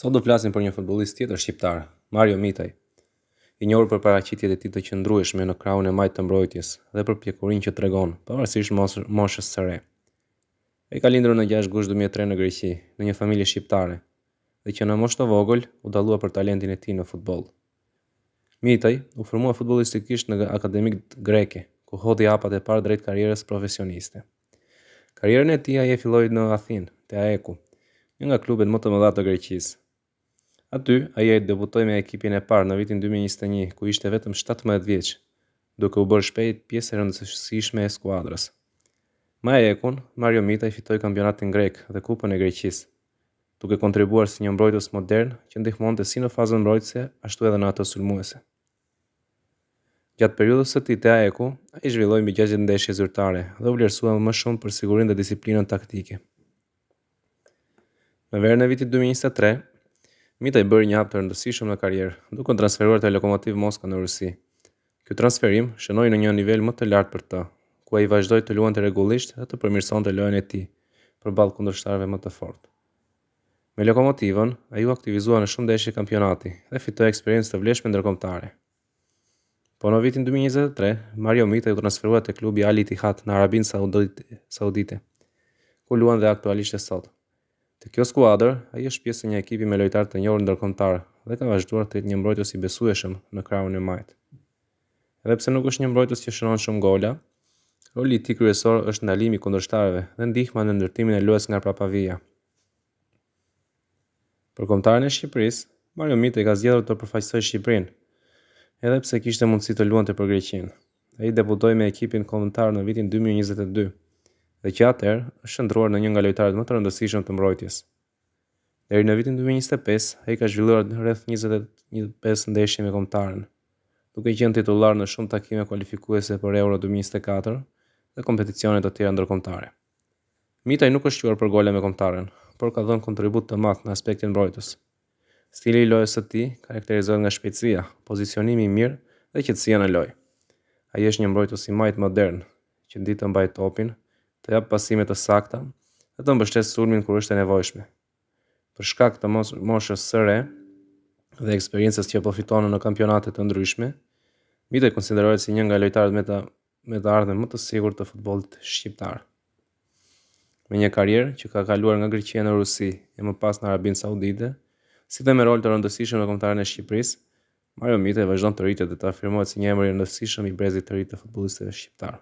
Sot do flasim për një futbollist tjetër shqiptar, Mario Mitaj, i njohur për paraqitjet e tij të qëndrueshme në krahun e majtë të mbrojtjes dhe për pjekurinë që tregon, pavarësisht moshës së re. Ai ka lindur në 6 gusht 2003 në Greqi, në një familje shqiptare, dhe që në moshë të vogël u dallua për talentin e tij në futboll. Mitaj u formua futbollistikisht në akademitë greke, ku hodhi hapat e parë drejt karrierës profesioniste. Karrierën e tij ai e filloi në Athinë, te AEK-u, një nga klubet më të mëdha të Greqisë. Aty, ai debutoi me ekipin e parë në vitin 2021, ku ishte vetëm 17 vjeç, duke u bërë shpejt pjesë e rëndësishme e skuadrës. Me AEK-un, Mario Mitaj fitoi kampionatin grek dhe Kupën e Greqisë, duke kontribuar si një mbrojtës modern që ndihmonte si në fazën mbrojtëse, ashtu edhe në atë sulmuese. Gjatë periudhës së tij te AEK-u, ai zhvilloi mbi 60 ndeshje zyrtare dhe u vlerësua më shumë për sigurinë dhe disiplinën taktike. Në verën e vitit 2023, Mitaj bëri një hap të rëndësishëm në karrierë, duke transferuar te Lokomotiv Moskva në Rusi. Ky transferim shënoi në një nivel më të lartë për të, ku ai vazhdoi të luante rregullisht dhe të përmirësonte lojën e tij përballë kundërshtarëve më të fortë. Me Lokomotivën, ai u aktivizua në shumë ndeshje kampionati dhe fitoi eksperiencë të vlefshme ndërkombëtare. Po në vitin 2023, Mario Mitaj u transferua te klubi Al Ittihad në Arabinë Saudite, ku luan dhe aktualisht sot. Te kjo skuadër, ai është pjesë e një ekipi me lojtarë të njohur ndërkombëtar dhe ka vazhduar të jetë një mbrojtës i besueshëm në krahun e majtë. Edhe pse nuk është një mbrojtës që shënon shumë gola, roli i tij kryesor është ndalimi i kundërshtarëve dhe ndihma në ndërtimin e lojës nga prapavija. Për kombëtarën e Shqipërisë, Mario Mitaj ka zgjedhur të përfaqësojë Shqipërinë, edhe pse kishte mundësi të luante për Greqinë. Ai debutoi me ekipin kombëtar në vitin 2022. Dhe që atëherë është shndruar në një nga lojtarët më të rëndësishëm të mbrojtjes. Deri në vitin 2025, ai ka zhvilluar rreth 25 ndeshje me kombëtarën, duke qenë titullar në shumë takime kualifikuese për Euro 2024 dhe kompeticione të tjera ndërkombëtare. Mitaj nuk është quar për gola me kombëtarën, por ka dhënë kontribut të madh në aspektin mbrojtës. Stili i lojës së tij karakterizohet nga shpejtësia, pozicionimi i mirë dhe qetësia në lojë. Ai është një mbrojtës i majtë modern, që di të mbajë topin, të jap pasime të sakta dhe të mbështes sulmin kur është e nevojshme. Për shkak të moshës së re dhe eksperiencës që po fiton në kampionate të ndryshme, Mitaj konsiderohet si një nga lojtarët me të ardhmen më të sigurt të futbollit shqiptar. Me një karrierë që ka kaluar nga Greqia në Rusi e më pas në Arabinë Saudite, si dhe me rol të rëndësishëm në kombëtarën e Shqipërisë, Mario Mitaj vazhdon të rritet dhe të afirmohet si një emër i rëndësishëm i brezit të ri të futbollistëve shqiptar.